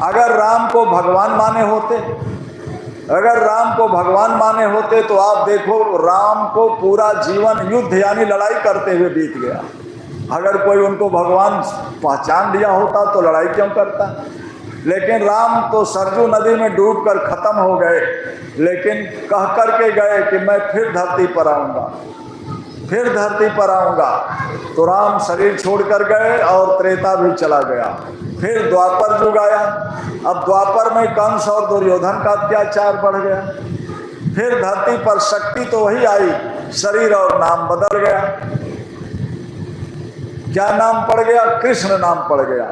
अगर राम को भगवान माने होते, अगर राम को भगवान माने होते तो आप देखो राम को पूरा जीवन युद्ध यानी लड़ाई करते हुए बीत गया। अगर कोई उनको भगवान पहचान लिया होता तो लड़ाई क्यों करता। लेकिन राम तो सरजू नदी में डूबकर खत्म हो गए, लेकिन कह करके गए कि मैं फिर धरती पर आऊँगा, फिर धरती पर आऊँगा। तो राम शरीर छोड़कर गए और त्रेता भी चला गया। फिर द्वापर युग आया। अब द्वापर में कंस और दुर्योधन का अत्याचार बढ़ गया। फिर धरती पर शक्ति तो वही आई, शरीर और नाम बदल गया। क्या नाम पड़ गया? कृष्ण नाम पड़ गया।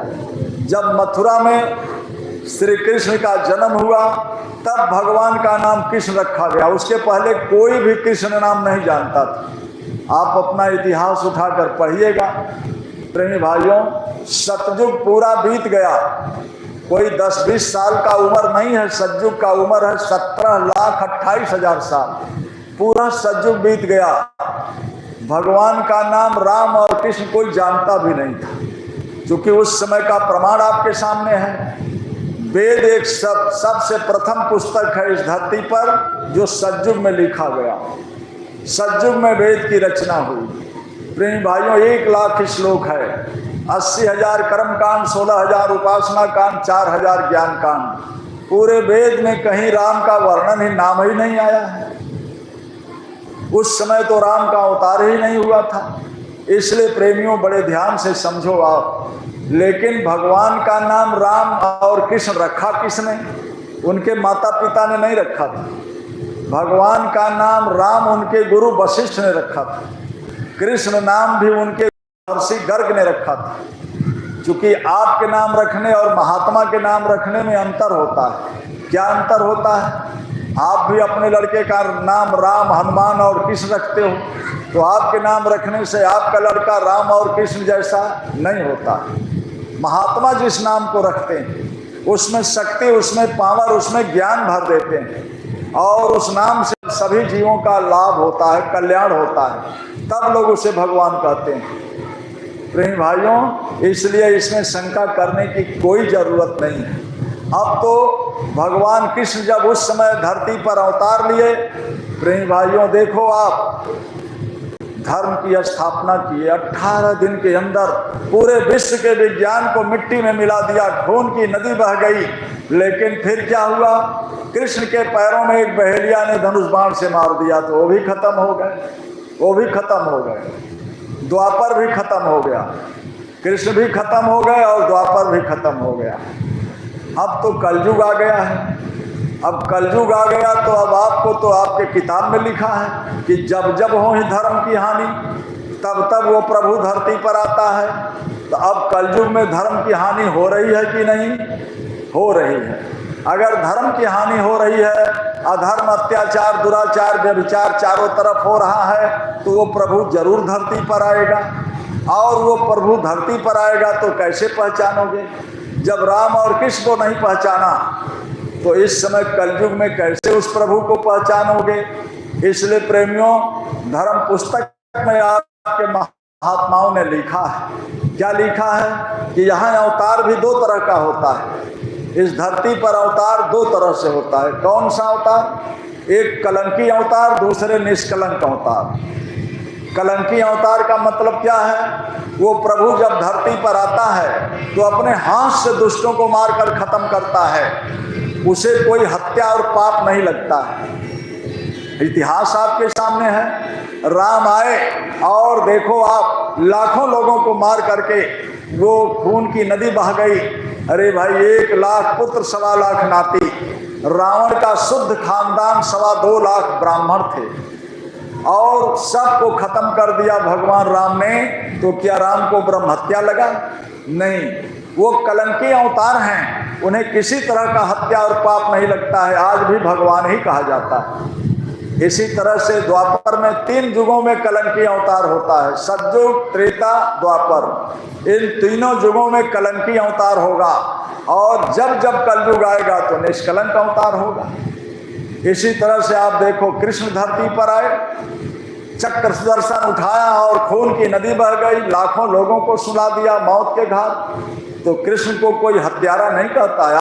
जब मथुरा में श्री कृष्ण का जन्म हुआ तब भगवान का नाम कृष्ण रखा गया। उसके पहले कोई भी कृष्ण नाम नहीं जानता था। आप अपना इतिहास उठाकर पढ़िएगा प्रेमी भाइयों, सतयुग पूरा बीत गया। कोई 10-20 साल का उम्र नहीं है, सतयुग का उम्र है 17,28,000 साल। पूरा सतयुग बीत गया। भगवान का नाम राम और कृष्ण कोई जानता भी नहीं था, क्योंकि उस समय का प्रमाण आपके सामने है। वेद एक सबसे प्रथम पुस्तक है इस धरती पर जो सतयुग में लिखा गया। सतयुग में वेद की रचना हुई। प्रेमी भाइयों, 1,00,000 श्लोक है, 80,000 कर्म कांड, 16,000 उपासना कांड, 4,000 ज्ञान कांड। पूरे वेद में कहीं राम का वर्णन ही नाम ही नहीं आया है। उस समय तो राम का अवतार ही नहीं हुआ था। इसलिए प्रेमियों बड़े ध्यान से समझो आप। लेकिन भगवान का नाम राम और कृष्ण रखा किसने? उनके माता पिता ने नहीं रखा था। भगवान का नाम राम उनके गुरु वशिष्ठ ने रखा था। कृष्ण नाम भी उनके महर्षि गर्ग ने रखा था। क्योंकि आपके नाम रखने और महात्मा के नाम रखने में अंतर होता है। क्या अंतर होता है? आप भी अपने लड़के का नाम राम, हनुमान और कृष्ण रखते हो, तो आपके नाम रखने से आपका लड़का राम और कृष्ण जैसा नहीं होता। महात्मा जिस नाम को रखते हैं उसमें शक्ति, उसमें पावर, उसमें ज्ञान भर देते हैं और उस नाम से सभी जीवों का लाभ होता है, कल्याण होता है। तब लोग उसे भगवान कहते हैं। प्रेमी भाइयों, इसलिए इसमें शंका करने की कोई जरूरत नहीं है। अब तो भगवान कृष्ण जब उस समय धरती पर अवतार लिए, प्रेमी भाइयों देखो आप, धर्म की स्थापना किए। 18 दिन के अंदर पूरे विश्व के विज्ञान को मिट्टी में मिला दिया, खून की नदी बह गई। लेकिन फिर क्या हुआ? कृष्ण के पैरों में एक बहेलिया ने धनुष बाण से मार दिया, तो वो भी खत्म हो गए, वो भी खत्म हो गए। द्वापर भी खत्म हो गया, कृष्ण भी खत्म हो गए और द्वापर भी खत्म हो गया। अब तो कलयुग आ गया है। अब कलयुग आ गया तो अब आपको तो आपके किताब में लिखा है कि जब जब हो ही धर्म की हानि तब तब वो प्रभु धरती पर आता है। तो अब कलयुग में धर्म की हानि हो रही है कि नहीं? हो रही है। अगर धर्म की हानि हो रही है, अधर्म, अत्याचार, दुराचार, व्यभिचार चारों तरफ हो रहा है, तो वो प्रभु जरूर धरती पर आएगा। और वो प्रभु धरती पर आएगा तो कैसे पहचानोगे? जब राम और कृष्ण को नहीं पहचाना तो इस समय कलयुग में कैसे उस प्रभु को पहचानोगे? इसलिए प्रेमियों, धर्म पुस्तक में आपके महात्माओं ने लिखा है। क्या लिखा है? कि यहाँ अवतार भी 2 तरह का होता है। इस धरती पर अवतार 2 तरह से होता है। कौन सा अवतार? एक कलंकी अवतार, दूसरे निष्कलंक अवतार। कलंकी अवतार का मतलब क्या है? वो प्रभु जब धरती पर आता है तो अपने हाथ से दुष्टों को मारकर खत्म करता है। उसे कोई हत्या और पाप नहीं लगता है। इतिहास आपके सामने है। राम आए और देखो आप, लाखों लोगों को मार करके वो खून की नदी बह गई। अरे भाई, 1,00,000 पुत्र, 1,25,000 नाती। रावण का शुद्ध खानदान 2.25 ब्राह्मण थे और सबको खत्म कर दिया भगवान राम ने। तो क्या राम को ब्रह्म हत्या लगा? नहीं, वो कलंकी अवतार हैं, उन्हें किसी तरह का हत्या और पाप नहीं लगता है। आज भी भगवान ही कहा जाता है। इसी तरह से द्वापर में 3 युगों में कलंकी अवतार होता है, सतयुग, त्रेता, द्वापर। इन तीनों युगों में कलंकी अवतार होगा और जब जब कलयुग आएगा तो निष्कलंक अवतार होगा। इसी तरह से आप देखो, कृष्ण धरती पर आए, चक्र सुदर्शन उठाया और खून की नदी बह गई, लाखों लोगों को सुला दिया मौत के घाट। तो कृष्ण को कोई हत्यारा नहीं कहता है।